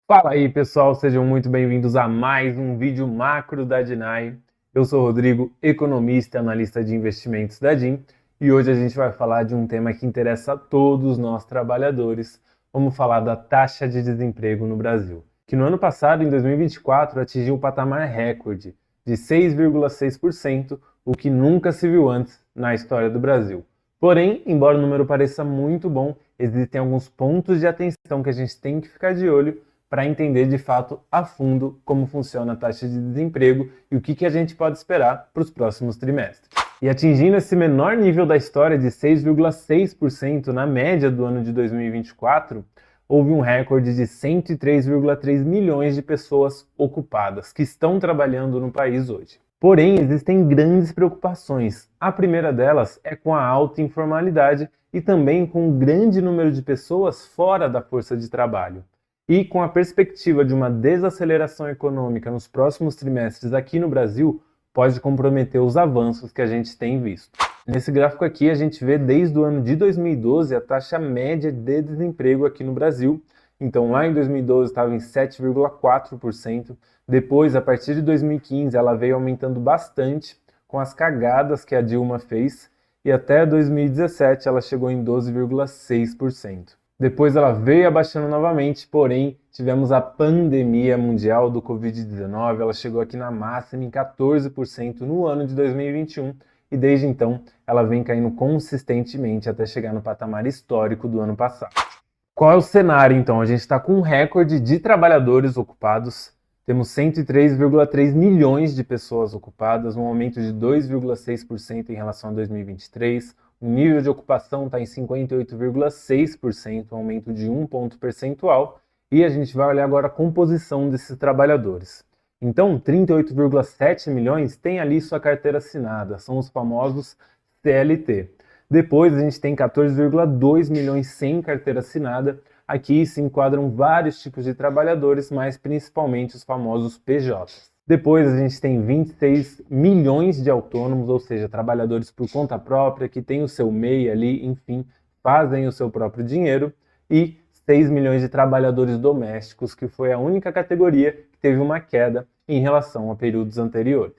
Fala aí pessoal, sejam muito bem-vindos a mais um vídeo macro da Dinai. Eu sou o Rodrigo, economista e analista de investimentos da DIN, e hoje a gente vai falar de um tema que interessa a todos nós trabalhadores. Vamos falar da taxa de desemprego no Brasil, que no ano passado, em 2024, atingiu um patamar recorde de 6,6%, o que nunca se viu antes na história do Brasil. Porém, embora o número pareça muito bom, existem alguns pontos de atenção que a gente tem que ficar de olho para entender de fato a fundo como funciona a taxa de desemprego e o que a gente pode esperar para os próximos trimestres. E atingindo esse menor nível da história de 6,6% na média do ano de 2024, houve um recorde de 103,3 milhões de pessoas ocupadas que estão trabalhando no país hoje. Porém, existem grandes preocupações. A primeira delas é com a alta informalidade e também com um grande número de pessoas fora da força de trabalho. E com a perspectiva de uma desaceleração econômica nos próximos trimestres aqui no Brasil, pode comprometer os avanços que a gente tem visto. Nesse gráfico aqui, a gente vê desde o ano de 2012 a taxa média de desemprego aqui no Brasil. Então, lá em 2012 estava em 7,4%. Depois, a partir de 2015, ela veio aumentando bastante com as cagadas que a Dilma fez. E até 2017 ela chegou em 12,6%. Depois ela veio abaixando novamente, porém tivemos a pandemia mundial do Covid-19, ela chegou aqui na máxima em 14% no ano de 2021 e desde então ela vem caindo consistentemente até chegar no patamar histórico do ano passado. Qual é o cenário então? A gente está com um recorde de trabalhadores ocupados, temos 103,3 milhões de pessoas ocupadas, um aumento de 2,6% em relação a 2023, o nível de ocupação está em 58,6%, um aumento de 1 ponto percentual, e a gente vai olhar agora a composição desses trabalhadores. Então, 38,7 milhões tem ali sua carteira assinada, são os famosos CLT. Depois a gente tem 14,2 milhões sem carteira assinada. Aqui se enquadram vários tipos de trabalhadores, mas principalmente os famosos PJs. Depois a gente tem 26 milhões de autônomos, ou seja, trabalhadores por conta própria, que têm o seu MEI ali, enfim, fazem o seu próprio dinheiro. E 6 milhões de trabalhadores domésticos, que foi a única categoria que teve uma queda em relação a períodos anteriores.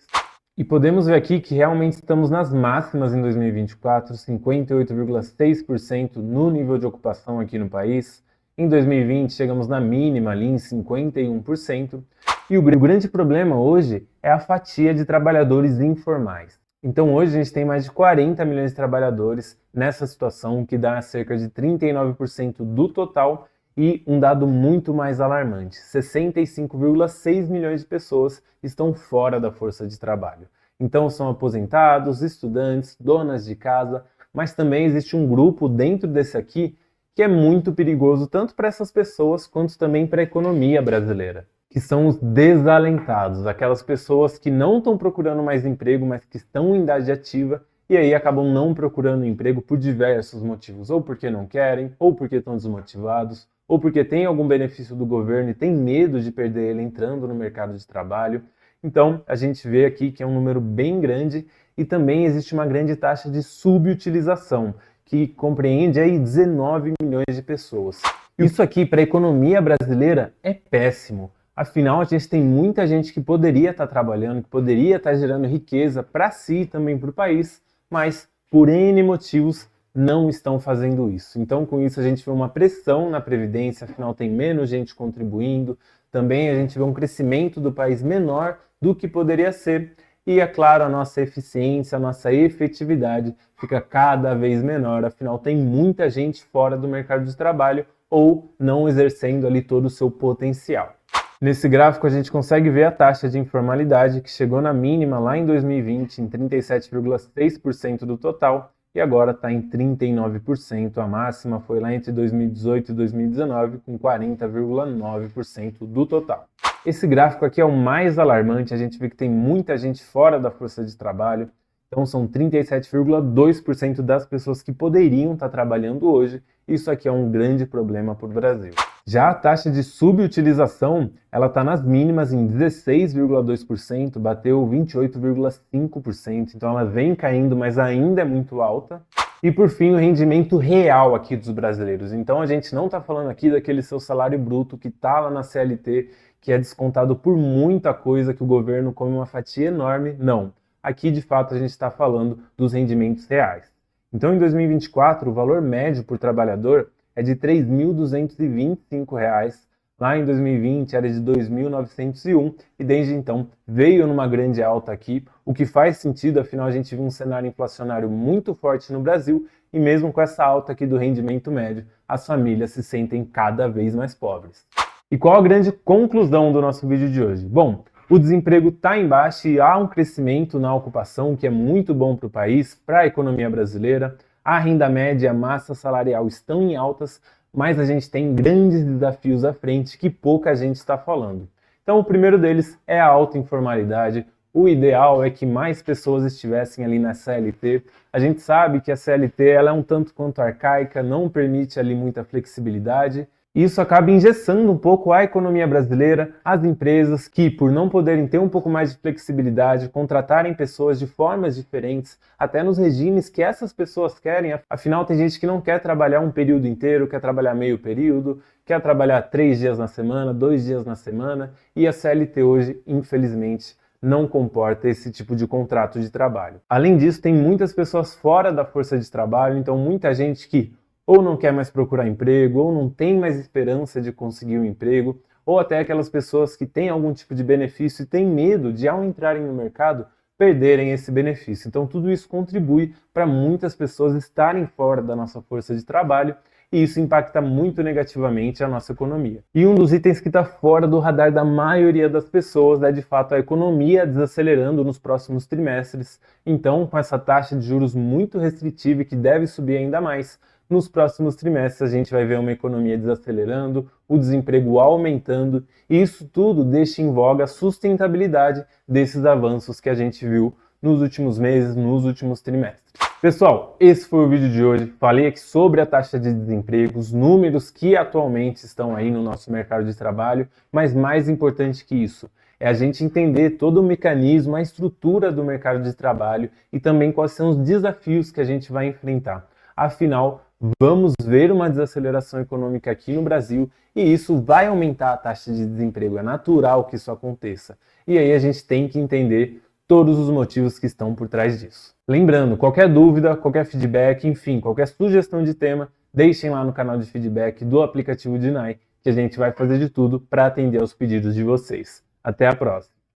E podemos ver aqui que realmente estamos nas máximas em 2024, 58,6% no nível de ocupação aqui no país. Em 2020 chegamos na mínima ali em 51%. E o grande problema hoje é a fatia de trabalhadores informais. Então hoje a gente tem mais de 40 milhões de trabalhadores nessa situação, que dá cerca de 39% do total, e um dado muito mais alarmante, 65,6 milhões de pessoas estão fora da força de trabalho. Então são aposentados, estudantes, donas de casa, mas também existe um grupo dentro desse aqui que é muito perigoso tanto para essas pessoas quanto também para a economia brasileira, que são os desalentados, aquelas pessoas que não estão procurando mais emprego, mas que estão em idade ativa e aí acabam não procurando emprego por diversos motivos, ou porque não querem, ou porque estão desmotivados, ou porque tem algum benefício do governo e tem medo de perder ele entrando no mercado de trabalho. Então, a gente vê aqui que é um número bem grande e também existe uma grande taxa de subutilização, que compreende aí 19 milhões de pessoas. Isso aqui para a economia brasileira é péssimo. Afinal, a gente tem muita gente que poderia estar trabalhando, que poderia estar gerando riqueza para si e também para o país, mas por N motivos não estão fazendo isso. Então, com isso, a gente vê uma pressão na Previdência, afinal tem menos gente contribuindo, também a gente vê um crescimento do país menor do que poderia ser, e é claro, a nossa eficiência, a nossa efetividade fica cada vez menor, afinal tem muita gente fora do mercado de trabalho ou não exercendo ali todo o seu potencial. Nesse gráfico a gente consegue ver a taxa de informalidade, que chegou na mínima lá em 2020 em 37,6% do total e agora está em 39%. A máxima foi lá entre 2018 e 2019 com 40,9% do total. Esse gráfico aqui é o mais alarmante, a gente vê que tem muita gente fora da força de trabalho, então são 37,2% das pessoas que poderiam estar trabalhando hoje. Isso aqui é um grande problema para o Brasil. Já a taxa de subutilização, ela está nas mínimas em 16,2%, bateu 28,5%, então ela vem caindo, mas ainda é muito alta. E por fim, o rendimento real aqui dos brasileiros. Então a gente não está falando aqui daquele seu salário bruto que está lá na CLT, que é descontado por muita coisa, que o governo come uma fatia enorme. Não. Aqui, de fato, a gente está falando dos rendimentos reais. Então, em 2024, o valor médio por trabalhador é de R$ 3.225. Lá em 2020 era de 2.901 e desde então veio numa grande alta aqui, o que faz sentido, afinal a gente viu um cenário inflacionário muito forte no Brasil e mesmo com essa alta aqui do rendimento médio, as famílias se sentem cada vez mais pobres. E qual a grande conclusão do nosso vídeo de hoje? Bom, o desemprego está em baixa e há um crescimento na ocupação que é muito bom para o país, para a economia brasileira. A renda média e a massa salarial estão em altas, mas a gente tem grandes desafios à frente que pouca gente está falando. Então, o primeiro deles é a alta informalidade. O ideal é que mais pessoas estivessem ali na CLT. A gente sabe que a CLT ela é um tanto quanto arcaica, não permite ali muita flexibilidade. Isso acaba engessando um pouco a economia brasileira, as empresas que, por não poderem ter um pouco mais de flexibilidade, contratarem pessoas de formas diferentes, até nos regimes que essas pessoas querem. Afinal, tem gente que não quer trabalhar um período inteiro, quer trabalhar meio período, quer trabalhar 3 dias na semana, 2 dias na semana, e a CLT hoje, infelizmente, não comporta esse tipo de contrato de trabalho. Além disso, tem muitas pessoas fora da força de trabalho, então muita gente que ou não quer mais procurar emprego, ou não tem mais esperança de conseguir um emprego, ou até aquelas pessoas que têm algum tipo de benefício e têm medo de, ao entrarem no mercado, perderem esse benefício. Então tudo isso contribui para muitas pessoas estarem fora da nossa força de trabalho e isso impacta muito negativamente a nossa economia. E um dos itens que está fora do radar da maioria das pessoas é de fato a economia desacelerando nos próximos trimestres. Então, com essa taxa de juros muito restritiva e que deve subir ainda mais, nos próximos trimestres a gente vai ver uma economia desacelerando, o desemprego aumentando, e isso tudo deixa em voga a sustentabilidade desses avanços que a gente viu nos últimos meses, nos últimos trimestres. Pessoal, esse foi o vídeo de hoje. Falei aqui sobre a taxa de desemprego, os números que atualmente estão aí no nosso mercado de trabalho, mas mais importante que isso, é a gente entender todo o mecanismo, a estrutura do mercado de trabalho e também quais são os desafios que a gente vai enfrentar. Afinal, vamos ver uma desaceleração econômica aqui no Brasil e isso vai aumentar a taxa de desemprego. É natural que isso aconteça. E aí a gente tem que entender todos os motivos que estão por trás disso. Lembrando, qualquer dúvida, qualquer feedback, enfim, qualquer sugestão de tema, deixem lá no canal de feedback do aplicativo Dinai, que a gente vai fazer de tudo para atender aos pedidos de vocês. Até a próxima!